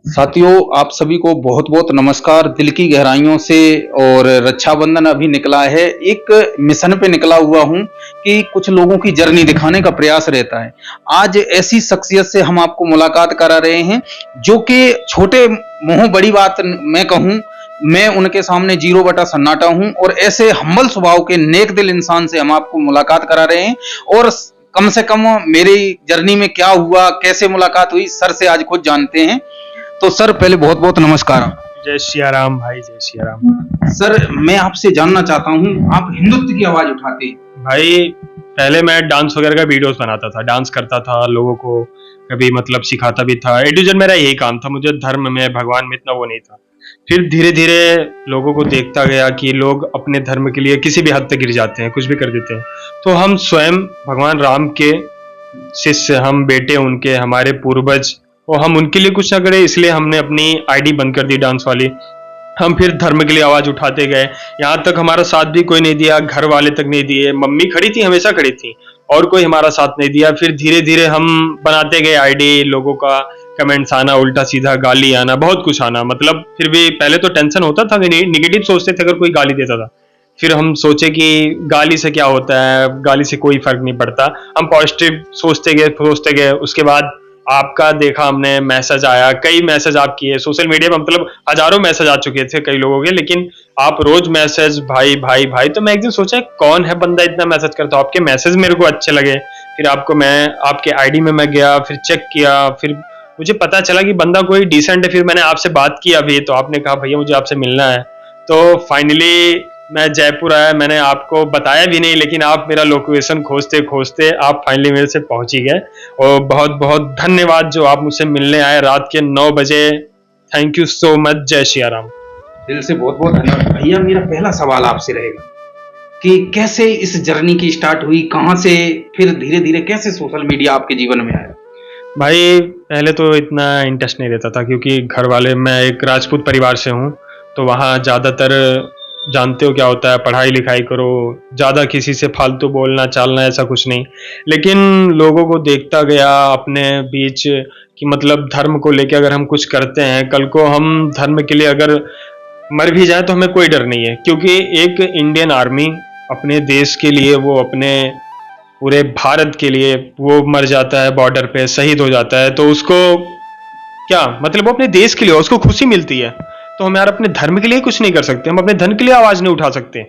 साथियों, आप सभी को बहुत बहुत नमस्कार दिल की गहराइयों से। और रक्षाबंधन अभी निकला है, एक मिशन पे निकला हुआ हूँ कि कुछ लोगों की जर्नी दिखाने का प्रयास रहता है। आज ऐसी शख्सियत से हम आपको मुलाकात करा रहे हैं जो कि छोटे मुंह बड़ी बात मैं कहूँ, मैं उनके सामने जीरो बटा सन्नाटा हूँ। और ऐसे हम्बल स्वभाव के नेक दिल इंसान से हम आपको मुलाकात करा रहे हैं। और कम से कम मेरी जर्नी में क्या हुआ, कैसे मुलाकात हुई, सर से आज खुद जानते हैं। तो सर, पहले बहुत बहुत नमस्कार। जय सिया राम भाई, जय सिया राम। सर, मैं आपसे जानना चाहता हूँ, आप हिंदुत्व की आवाज उठाते हैं। भाई पहले मैं डांस वगैरह का वीडियोस बनाता था, डांस करता था, लोगों को कभी मतलब सिखाता भी था। ए टू जेड मेरा यही काम था, मुझे धर्म में भगवान में इतना वो नहीं था। फिर धीरे धीरे लोगों को देखता गया कि लोग अपने धर्म के लिए किसी भी हद तक गिर जाते हैं, कुछ भी कर देते हैं। तो हम स्वयं भगवान राम के शिष्य, हम बेटे उनके, हमारे पूर्वज, और हम उनके लिए कुछ ना करें, इसलिए हमने अपनी आईडी बंद कर दी डांस वाली। हम फिर धर्म के लिए आवाज उठाते गए। यहाँ तक हमारा साथ भी कोई नहीं दिया, घर वाले तक नहीं दिए, मम्मी खड़ी थी, हमेशा खड़ी थी, और कोई हमारा साथ नहीं दिया। फिर धीरे धीरे हम बनाते गए आईडी, लोगों का कमेंट्स आना, उल्टा सीधा गाली आना, बहुत कुछ आना। मतलब फिर भी पहले तो टेंशन होता था, निगेटिव सोचते थे अगर कोई गाली देता था। फिर हम सोचे कि गाली से क्या होता है, गाली से कोई फर्क नहीं पड़ता। हम पॉजिटिव सोचते गए। उसके बाद आपका देखा हमने, मैसेज आया, कई मैसेज आप किए सोशल मीडिया पे, मतलब हजारों मैसेज आ चुके थे कई लोगों के, लेकिन आप रोज मैसेज भाई भाई भाई। तो मैं एक दिन सोचा कौन है बंदा इतना मैसेज करता, आपके मैसेज मेरे को अच्छे लगे। फिर आपके आईडी में मैं गया, फिर चेक किया, फिर मुझे पता चला कि बंदा कोई डिसेंट है। फिर मैंने आपसे बात की अभी, तो आपने कहा भैया मुझे आपसे मिलना है। तो फाइनली मैं जयपुर आया, मैंने आपको बताया भी नहीं, लेकिन आप मेरा लोकेशन खोजते खोजते आप फाइनली मेरे से पहुंच ही गए। और बहुत बहुत धन्यवाद जो आप मुझसे मिलने आए रात के 9 बजे। Thank you so much. जय श्री राम। दिल से बहुत बहुत धन्यवाद। भैया, मेरा पहला सवाल आपसे रहेगा कि कैसे इस जर्नी की स्टार्ट हुई, कहाँ से, फिर धीरे धीरे कैसे सोशल मीडिया आपके जीवन में आया। भाई पहले तो इतना इंटरेस्ट नहीं रहता था, क्योंकि घर वाले, मैं एक राजपूत परिवार से हूँ, तो वहाँ ज़्यादातर जानते हो क्या होता है, पढ़ाई लिखाई करो, ज़्यादा किसी से फालतू बोलना चालना ऐसा कुछ नहीं। लेकिन लोगों को देखता गया अपने बीच कि मतलब धर्म को लेकर अगर हम कुछ करते हैं, कल को हम धर्म के लिए अगर मर भी जाए तो हमें कोई डर नहीं है। क्योंकि एक इंडियन आर्मी अपने देश के लिए, वो अपने पूरे भारत के लिए वो मर जाता है, बॉर्डर पे शहीद हो जाता है, तो उसको क्या मतलब, वो अपने देश के लिए उसको खुशी मिलती है। तो हम यार अपने धर्म के लिए कुछ नहीं कर सकते, हम अपने धन के लिए आवाज नहीं उठा सकते।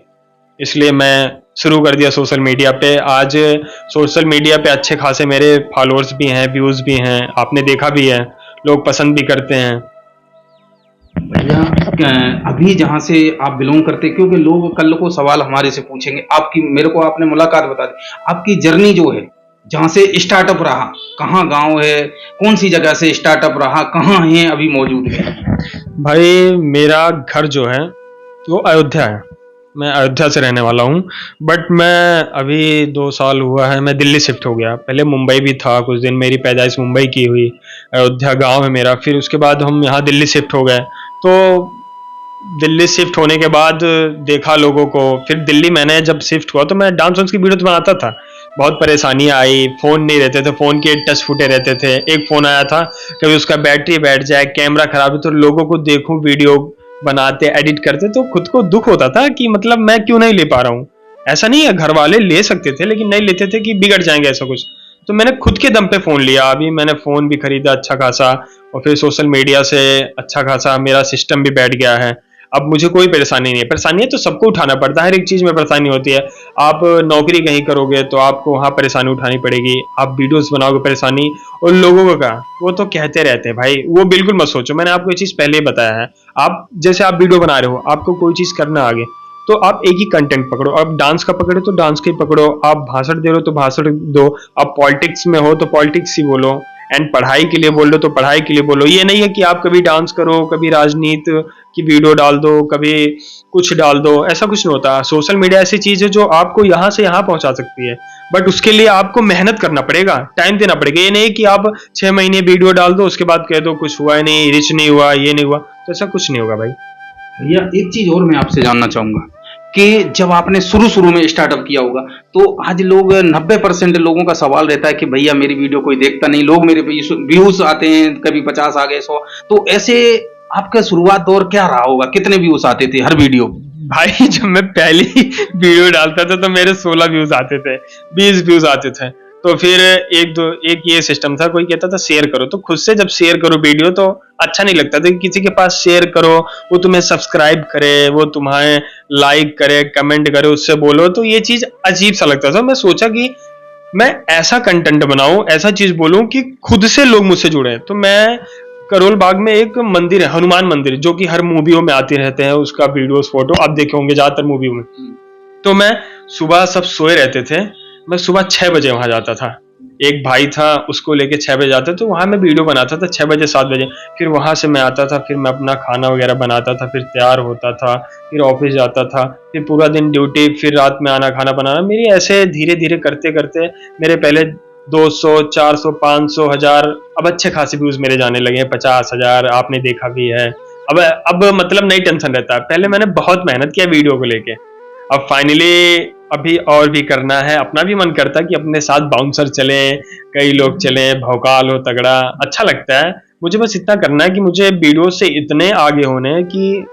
इसलिए मैं शुरू कर दिया सोशल मीडिया पे। आज सोशल मीडिया पे अच्छे खासे मेरे फॉलोअर्स भी हैं, व्यूज भी हैं, आपने देखा भी है, लोग पसंद भी करते हैं। भैया, अभी जहाँ से आप बिलोंग करते, क्योंकि लोग कल को सवाल हमारे से पूछेंगे, आपकी, मेरे को आपने मुलाकात बता दी, आपकी जर्नी जो है, जहाँ से स्टार्टअप रहा, कहाँ गांव है, कौन सी जगह से स्टार्टअप रहा, कहाँ है अभी मौजूद है। भाई मेरा घर जो है वो अयोध्या है, मैं अयोध्या से रहने वाला हूँ। बट मैं अभी 2 साल हुआ है, मैं दिल्ली शिफ्ट हो गया। पहले मुंबई भी था कुछ दिन, मेरी पैदाइश मुंबई की हुई, अयोध्या गांव है मेरा। फिर उसके बाद हम यहाँ दिल्ली शिफ्ट हो गए। तो दिल्ली शिफ्ट होने के बाद देखा लोगों को, फिर दिल्ली मैंने जब शिफ्ट हुआ तो मैं डांस वांस की वीडियो तो बनाता था। बहुत परेशानियां आई, फोन नहीं रहते थे, फोन के टच फूटे रहते थे। एक फोन आया था, कभी उसका बैटरी बैठ जाए, कैमरा खराब है, तो लोगों को देखूं वीडियो बनाते एडिट करते, तो खुद को दुख होता था कि मतलब मैं क्यों नहीं ले पा रहा हूँ। ऐसा नहीं है, घर वाले ले सकते थे लेकिन नहीं लेते थे कि बिगड़ जाएंगे ऐसा कुछ। तो मैंने खुद के दम पे फोन लिया, अभी मैंने फोन भी खरीदा अच्छा खासा, और फिर सोशल मीडिया से अच्छा खासा मेरा सिस्टम भी बैठ गया है। अब मुझे कोई परेशानी नहीं है। परेशानी है तो सबको उठाना पड़ता है, हर एक चीज में परेशानी होती है। आप नौकरी कहीं करोगे तो आपको वहां परेशानी उठानी पड़ेगी, आप वीडियोस बनाओगे परेशानी। और लोगों का वो तो कहते रहते हैं भाई, वो बिल्कुल मत सोचो, मैंने आपको ये चीज पहले ही बताया है। आप जैसे आप वीडियो बना रहे हो, आपको कोई चीज करना आगे, तो आप एक ही कंटेंट पकड़ो। आप डांस का पकड़ो तो डांस का ही पकड़ो, आप भाषण दे रहे हो तो भाषण दो, आप पॉलिटिक्स में हो तो पॉलिटिक्स ही बोलो, एंड पढ़ाई के लिए बोल रहे हो तो पढ़ाई के लिए बोलो। ये नहीं है कि आप कभी डांस करो, कभी राजनीति की वीडियो डाल दो, कभी कुछ डाल दो, ऐसा कुछ नहीं होता। सोशल मीडिया ऐसी चीज है जो आपको यहाँ से यहाँ पहुंचा सकती है, बट उसके लिए आपको मेहनत करना पड़ेगा, टाइम देना पड़ेगा। ये नहीं कि आप 6 महीने वीडियो डाल दो उसके बाद कह दो कुछ हुआ ही नहीं, रिच नहीं हुआ, ये नहीं हुआ, तो ऐसा कुछ नहीं होगा भाई। भैया, एक चीज और मैं आपसे जानना चाहूंगा कि जब आपने शुरू-शुरू में स्टार्टअप किया होगा, तो आज लोग 90% लोगों का सवाल रहता है कि भैया मेरी वीडियो कोई देखता नहीं, लोग मेरे व्यूज़ आते हैं, कभी 50 आ गए, 100। तो ऐसे आपका शुरुआत दौर क्या रहा होगा? कितने व्यूज़ आते थे हर वीडियो पे? भाई जब मैं पहली वीडियो डालता था तो मेरे 16 व्यूज आते थे, 20 व्यूज आते थे। तो फिर एक ये सिस्टम था, कोई कहता था शेयर करो, तो खुद से जब शेयर करो वीडियो तो अच्छा नहीं लगता था कि किसी के पास शेयर करो, वो तुम्हें सब्सक्राइब करे, वो तुम्हें लाइक करे, कमेंट करे, उससे बोलो, तो ये चीज अजीब सा लगता था। मैं सोचा कि मैं ऐसा कंटेंट बनाऊं, ऐसा चीज बोलूं कि खुद से लोग मुझसे जुड़े। तो मैं करोल बाग में एक मंदिर है, हनुमान मंदिर, जो कि हर मूवियों में आते रहते हैं, उसका वीडियोस फोटो आप देखे होंगे ज्यादातर मूवियों में। तो मैं सुबह सब सोए रहते थे, मैं सुबह 6 बजे वहां जाता था। एक भाई था, उसको लेके 6 बजे जाते, तो वहां मैं वीडियो बनाता था 6 बजे 7 बजे। फिर वहां से मैं आता था, फिर मैं अपना खाना वगैरह बनाता था, फिर तैयार होता था, फिर ऑफिस जाता था, फिर पूरा दिन ड्यूटी, फिर रात में आना खाना बनाना। मेरी ऐसे धीरे धीरे करते करते मेरे पहले 200, 400, 500, 1000, अब अच्छे खासे व्यूज मेरे जाने लगे हैं, 50,000 आपने देखा भी है। अब मतलब नहीं टेंशन रहता। पहले मैंने बहुत मेहनत किया वीडियो को लेके, अब फाइनली अभी और भी करना है। अपना भी मन करता है कि अपने साथ बाउंसर चले, कई लोग चले, भौकाल हो तगड़ा, अच्छा लगता है। मुझे बस इतना करना है कि मुझे वीडियो से इतने आगे होने हैं कि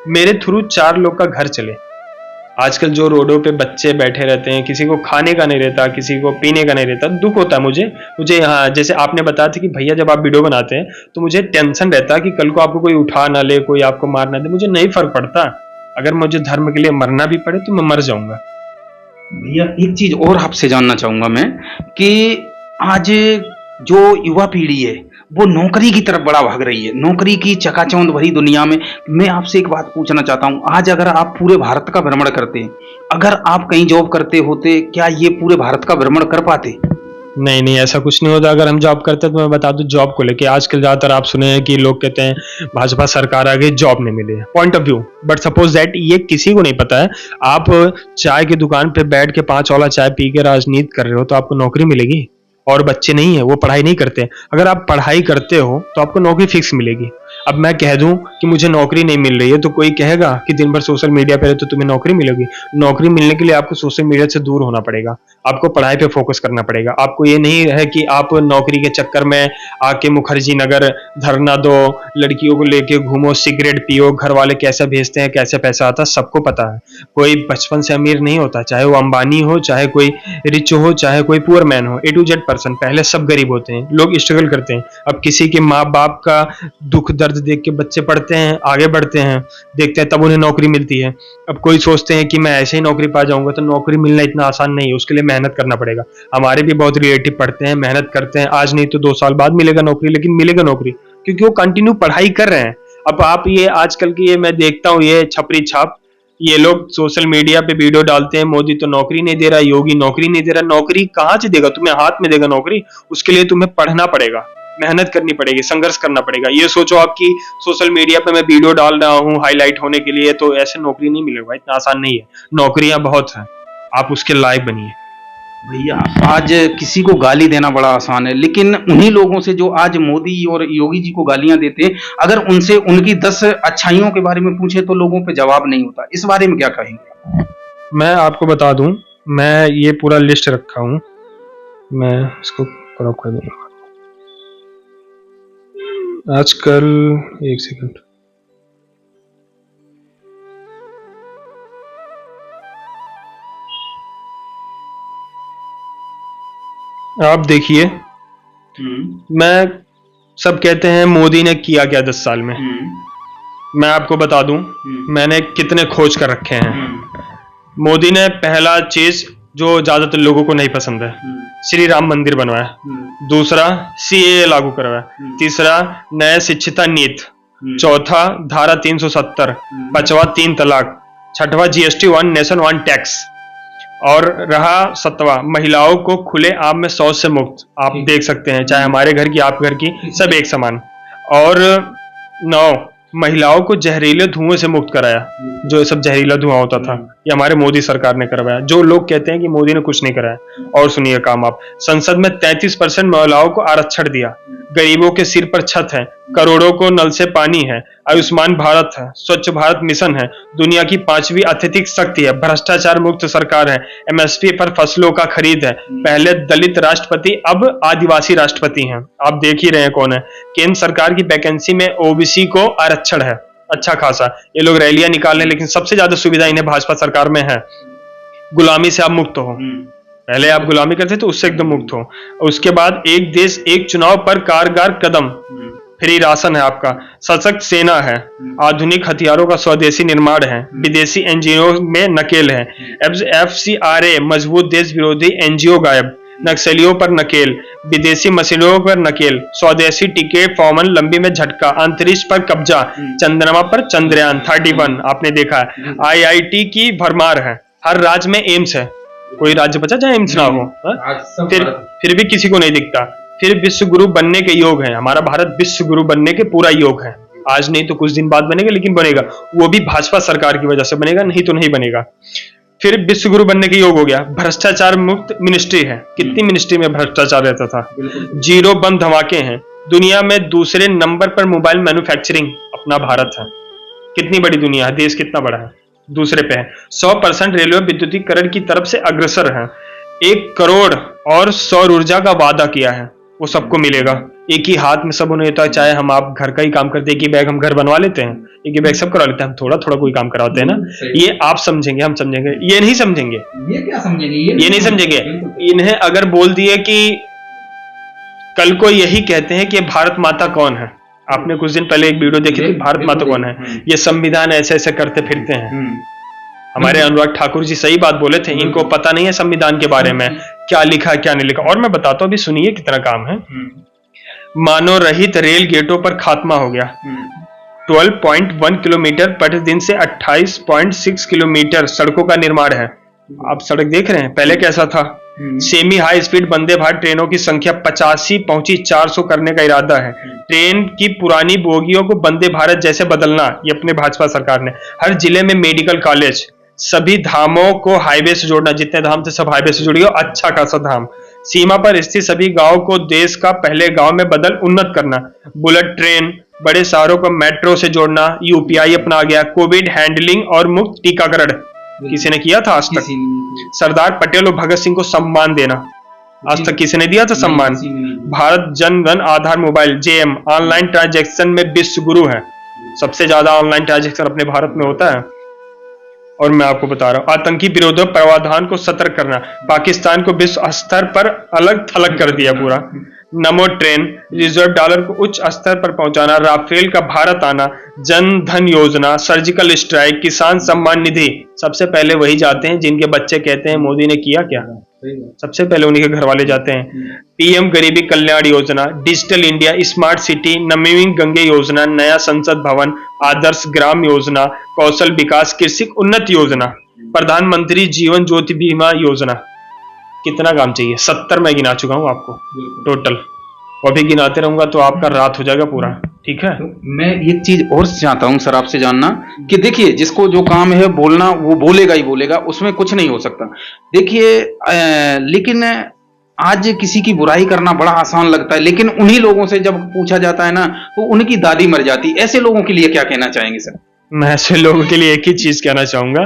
मेरे थ्रू 4 लोग का घर चले। आजकल जो रोडों पे बच्चे बैठे रहते हैं, किसी को खाने का नहीं रहता, किसी को पीने का नहीं रहता, दुख होता है मुझे यहाँ। जैसे आपने बताया था कि भैया जब आप वीडियो बनाते हैं तो मुझे टेंशन रहता है कि कल को आपको कोई उठा ना ले, कोई आपको मार ना दे। मुझे नहीं फर्क पड़ता, अगर मुझे धर्म के लिए मरना भी पड़े तो मैं मर जाऊंगा। भैया एक चीज और आपसे जानना चाहूंगा मैं कि आज जो युवा पीढ़ी है वो नौकरी की तरफ बड़ा भाग रही है, नौकरी की चकाचौंध भरी दुनिया में। मैं आपसे एक बात पूछना चाहता हूँ, आज अगर आप पूरे भारत का भ्रमण करते, अगर आप कहीं जॉब करते होते, क्या ये पूरे भारत का भ्रमण कर पाते? नहीं नहीं, ऐसा कुछ नहीं होता। अगर हम जॉब करते तो मैं बता दूं, जॉब को लेके आजकल ज्यादातर आप सुने हैं कि लोग कहते हैं भाजपा सरकार आ गई, जॉब नहीं मिली। Point of view, but suppose that ये किसी को नहीं पता है। आप चाय की दुकान पे बैठ के 5 वाला चाय पी के राजनीति कर रहे हो तो आपको नौकरी मिलेगी? और बच्चे नहीं है, वो पढ़ाई नहीं करते। अगर आप पढ़ाई करते हो तो आपको नौकरी फिक्स मिलेगी। अब मैं कह दूं कि मुझे नौकरी नहीं मिल रही है तो कोई कहेगा कि दिन भर सोशल मीडिया पे रहे तो तुम्हें नौकरी मिलेगी? नौकरी मिलने के लिए आपको सोशल मीडिया से दूर होना पड़ेगा, आपको पढ़ाई पे फोकस करना पड़ेगा। आपको ये नहीं है कि आप नौकरी के चक्कर में आके मुखर्जी नगर धरना दो, लड़कियों को लेके घूमो, सिगरेट पियो, घर वाले कैसे भेजते हैं, कैसे पैसा आता है, सबको पता है। कोई बचपन से अमीर नहीं होता, चाहे वो अंबानी हो, चाहे कोई रिच हो, चाहे कोई पुअर मैन हो, A to Z पर्सन, पहले सब गरीब होते हैं, लोग स्ट्रगल करते हैं। अब किसी के माँ बाप का दुख दर्द देख के बच्चे पढ़ते हैं, आगे बढ़ते हैं, देखते हैं, तब उन्हें नौकरी मिलती है। अब कोई सोचते हैं कि मैं ऐसे ही नौकरी पा जाऊंगा, तो नौकरी मिलना इतना आसान नहीं है, उसके लिए मेहनत करना पड़ेगा। हमारे भी बहुत रिलेटिव पढ़ते हैं, मेहनत करते हैं, आज नहीं तो 2 साल बाद मिलेगा नौकरी, लेकिन मिलेगा नौकरी क्योंकि वो कंटिन्यू पढ़ाई कर रहे हैं। अब आप ये आजकल की, ये मैं देखता हूँ, ये छपरी छाप, ये लोग सोशल मीडिया पे वीडियो डालते हैं, मोदी तो नौकरी नहीं दे रहा, योगी नौकरी नहीं दे रहा। नौकरी कहाँ से देगा? तुम्हें हाथ में देगा नौकरी? उसके लिए तुम्हें पढ़ना पड़ेगा, मेहनत करनी पड़ेगी, संघर्ष करना पड़ेगा। ये सोचो आपकी सोशल मीडिया पे मैं वीडियो डाल रहा हूँ हाईलाइट होने के लिए, तो ऐसे नौकरी नहीं मिलेगा, इतना आसान नहीं है। नौकरियां बहुत हैं, आप उसके लायक बनिए। भैया आज किसी को गाली देना बड़ा आसान है, लेकिन उन्हीं लोगों से जो आज मोदी और योगी जी को गालियां देते हैं, अगर उनसे उनकी 10 अच्छाइयों के बारे में पूछे तो लोगों पे जवाब नहीं होता। इस बारे में क्या कहेंगे? मैं आपको बता दूं, मैं ये पूरा लिस्ट रखा हूँ, मैं इसको क्रॉप कर दूंगा आजकल। एक सेकंड, आप देखिए। मैं सब कहते हैं मोदी ने किया क्या 10 साल में, मैं आपको बता दूं मैंने कितने खोज कर रखे हैं। मोदी ने पहला चीज जो ज्यादातर लोगों को नहीं पसंद है, श्री राम मंदिर बनवाया। दूसरा, CAA लागू करवाया। तीसरा, नया शिक्षिता नीति। चौथा, धारा 370। पांचवा, 3 तलाक। छठवा, GST 1 नेशन 1 टैक्स। और रहा 7वां, महिलाओं को खुले आम में शौच से मुक्त। आप देख सकते हैं, चाहे हमारे घर की, आप घर की, सब एक समान। और 9, महिलाओं को जहरीले धुएं से मुक्त कराया, जो सब जहरीला धुआं होता था, ये हमारे मोदी सरकार ने करवाया। जो लोग कहते हैं कि मोदी ने कुछ नहीं कराया, और सुनिए काम आप, संसद में 33% महिलाओं को आरक्षण दिया। गरीबों के सिर पर छत है, करोड़ों को नल से पानी है, आयुष्मान भारत है, स्वच्छ भारत मिशन है, दुनिया की 5वीं अत्यधिक शक्ति है, भ्रष्टाचार मुक्त सरकार है, एमएसपी पर फसलों का खरीद है, पहले दलित राष्ट्रपति अब आदिवासी राष्ट्रपति हैं। आप देख ही रहे हैं कौन है। केंद्र सरकार की वैकेंसी में ओबीसी को आरक्षण है अच्छा खासा। ये लोग रैलियां निकाल रहे हैं, लेकिन सबसे ज्यादा सुविधा इन्हें भाजपा सरकार में है। गुलामी से आप मुक्त हो, पहले आप गुलामी करते तो उससे एकदम मुक्त हो। उसके बाद एक देश एक चुनाव पर कारगर कदम, फ्री राशन है आपका, सशक्त सेना है, आधुनिक हथियारों का स्वदेशी निर्माण है, विदेशी एनजीओ में नकेल है, एफसीआरए मजबूत देश विरोधी एनजीओ गायब, नक्सलियों पर नकेल, विदेशी मशीनों पर नकेल, स्वदेशी टिके फॉर्मन लंबी में झटका, अंतरिक्ष पर कब्जा, चंद्रमा पर चंद्रयान 31 आपने देखा है, आईआईटी की भरमार है, हर राज्य में एम्स है, कोई राज्य बचा जहां एम्स ना हो। फिर भी किसी को नहीं दिखता। फिर विश्व गुरु बनने के योग है, हमारा भारत विश्व गुरु बनने के पूरा योग है। आज नहीं तो कुछ दिन बाद बनेगा, लेकिन बनेगा, वो भी भाजपा सरकार की वजह से बनेगा, नहीं तो नहीं बनेगा। फिर विश्व गुरु बनने के योग हो गया। भ्रष्टाचार मुक्त मिनिस्ट्री है, कितनी मिनिस्ट्री में भ्रष्टाचार रहता था। जीरो बम धमाके हैं, दुनिया में दूसरे नंबर पर मोबाइल मैन्युफैक्चरिंग अपना भारत है। कितनी बड़ी दुनिया है, देश कितना बड़ा है, दूसरे पे है। 100% रेलवे विद्युतीकरण की तरफ से अग्रसर है। 1 करोड़ और सौर ऊर्जा का वादा किया है, वो सबको मिलेगा। एक ही हाथ में सब होने होता है, चाहे हम आप घर का ही काम करते हैं, एक ही बैग हम घर बनवा लेते हैं, एक ही बैग सब करा लेते हैं, हम थोड़ा थोड़ा कोई काम कराते हैं ना। ये आप समझेंगे, हम समझेंगे, ये नहीं समझेंगे। ये क्या समझेंगे? ये नहीं समझेंगे। इन्हें अगर बोल दिए कि कल को यही कहते हैं कि भारत माता कौन है, आपने कुछ दिन पहले एक वीडियो देखी थी, भारत माता कौन है, ये संविधान ऐसे ऐसे करते फिरते हैं। हमारे अनुराग ठाकुर जी सही बात बोले थे, इनको पता नहीं है संविधान के बारे में, क्या लिखा क्या नहीं लिखा। और मैं बताता हूं, अभी सुनिए कितना काम है। मानव रहित रेल गेटों पर खात्मा हो गया। 12.1 किलोमीटर प्रतिदिन से 28.6 किलोमीटर सड़कों का निर्माण है। आप सड़क देख रहे हैं, पहले कैसा था। Semi high speed Vande Bharat ट्रेनों की संख्या 85 पहुंची, 400 करने का इरादा है। ट्रेन की पुरानी बोगियों को वंदे भारत जैसे बदलना, ये अपने भाजपा सरकार ने। हर जिले में मेडिकल कॉलेज, सभी धामों को हाईवे से जोड़ना, जितने धाम थे सब हाईवे से जुड़िए, अच्छा खासा धाम। सीमा पर स्थित सभी गांव को देश का पहले गांव में बदल उन्नत करना। बुलेट ट्रेन, बड़े शहरों को मेट्रो से जोड़ना, यूपीआई अपना गया। कोविड हैंडलिंग और मुफ्त टीकाकरण किसी ने किया था आज तक? सरदार पटेल और भगत सिंह को सम्मान देना, आज तक किसी ने दिया था सम्मान? भारत जन धन आधार मोबाइल जेएम ऑनलाइन ट्रांजैक्शन में विश्व गुरु है, सबसे ज्यादा ऑनलाइन ट्रांजैक्शन अपने भारत में होता है। और मैं आपको बता रहा हूं, आतंकी विरोधी प्रावधान को सतर्क करना, पाकिस्तान को विश्व स्तर पर अलग थलग कर दिया पूरा। नमो ट्रेन, रिजर्व डॉलर को उच्च स्तर पर पहुंचाना, राफेल का भारत आना, जन धन योजना, सर्जिकल स्ट्राइक, किसान सम्मान निधि, सबसे पहले वही जाते हैं जिनके बच्चे कहते हैं मोदी ने किया क्या, सबसे पहले उन्हीं के घर वाले जाते हैं। पीएम गरीबी Kalyan Yojana, digital India, smart city, Namami Gange योजना, नया संसद भवन, आदर्श ग्राम योजना, कौशल विकास, कृषि उन्नत योजना, प्रधानमंत्री जीवन ज्योति बीमा योजना। कितना काम चाहिए? 70 मैं गिना चुका हूं आपको टोटल, और भी गिनाते रहूंगा तो आपका रात हो जाएगा पूरा। ठीक है, तो मैं एक चीज और चाहता हूं सर आपसे जानना कि देखिए, जिसको जो काम है बोलना वो बोलेगा ही बोलेगा, उसमें कुछ नहीं हो सकता। देखिए लेकिन आज किसी की बुराई करना बड़ा आसान लगता है, लेकिन उन्हीं लोगों से जब पूछा जाता है ना, तो उनकी दादी मर जाती। ऐसे लोगों के लिए क्या कहना चाहेंगे सर? मैं ऐसे लोगों के लिए एक ही चीज कहना चाहूंगा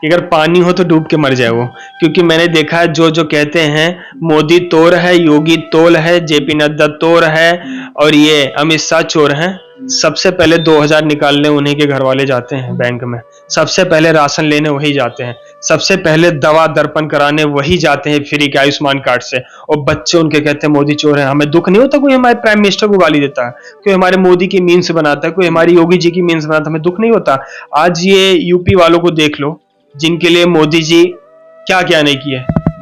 कि अगर पानी हो तो डूब के मर जाए वो। क्योंकि मैंने देखा है जो कहते हैं मोदी तोर है, योगी तोल है, जेपी नड्डा तोर है और ये अमित शाह चोर है, सबसे पहले 2000 निकालने उन्हीं के घर वाले जाते हैं बैंक में, सबसे पहले राशन लेने वही जाते हैं, सबसे पहले दवा दर्पण कराने वही जाते हैं फ्री के आयुष्मान कार्ड से। और बच्चे उनके कहते हैं मोदी चोर है। हमें दुख नहीं होता कोई हमारे प्राइम मिनिस्टर को गाली देता है, कोई हमारे मोदी की मीम्स बनाता है, कोई हमारी योगी जी की मीम्स बनाता है, हमें दुख नहीं होता। आज ये यूपी वालों को देख लो, जिनके लिए मोदी जी क्या क्या नहीं किए,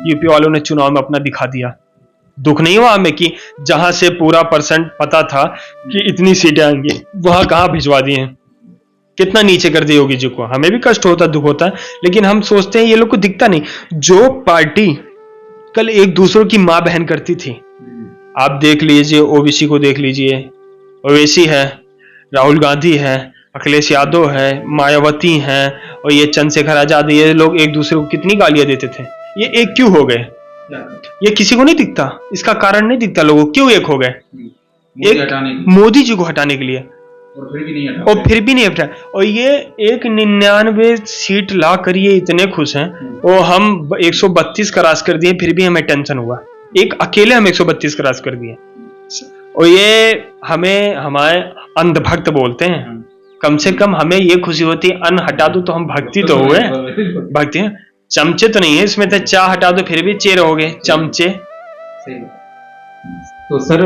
यूपी वालों ने चुनाव में अपना दिखा दिया। दुख नहीं हुआ हमें कि जहां से पूरा परसेंट पता था कि इतनी सीटें आएंगी, वहां कहां भिजवा दिए, कितना नीचे कर दिया योगी जी को। हमें भी कष्ट होता, दुख होता है, लेकिन हम सोचते हैं ये लोग को दिखता नहीं। जो पार्टी कल एक दूसरों की मां बहन करती थी, आप देख लीजिए, ओबीसी को देख लीजिए, ओवैसी है, राहुल गांधी है, अखिलेश यादव है, मायावती है और ये चंद्रशेखर आजाद, ये लोग एक दूसरे को कितनी गालियां देते थे। ये एक क्यों हो गए? ये किसी को नहीं दिखता, इसका कारण नहीं दिखता लोगों, क्यों एक हो गए? मोदी हटाने की। मोदी जी को हटाने के लिए, और फिर भी नहीं हटा और फिर भी नहीं हटा। और ये एक 99 सीट ला कर ये इतने खुश हैं, और हम 132 क्रॉस कर दिए फिर भी हमें टेंशन हुआ। एक अकेले हम 132 क्रॉस कर दिए, और ये हमें हमारे अंधभक्त बोलते हैं। कम से कम हमें ये खुशी होती है, अन्न हटा दो तो हम भक्ति तो हुए, भक्ति है। चमचे तो नहीं है इसमें, तो चाह हटा दो फिर भी चे रहोगे चमचे। तो सर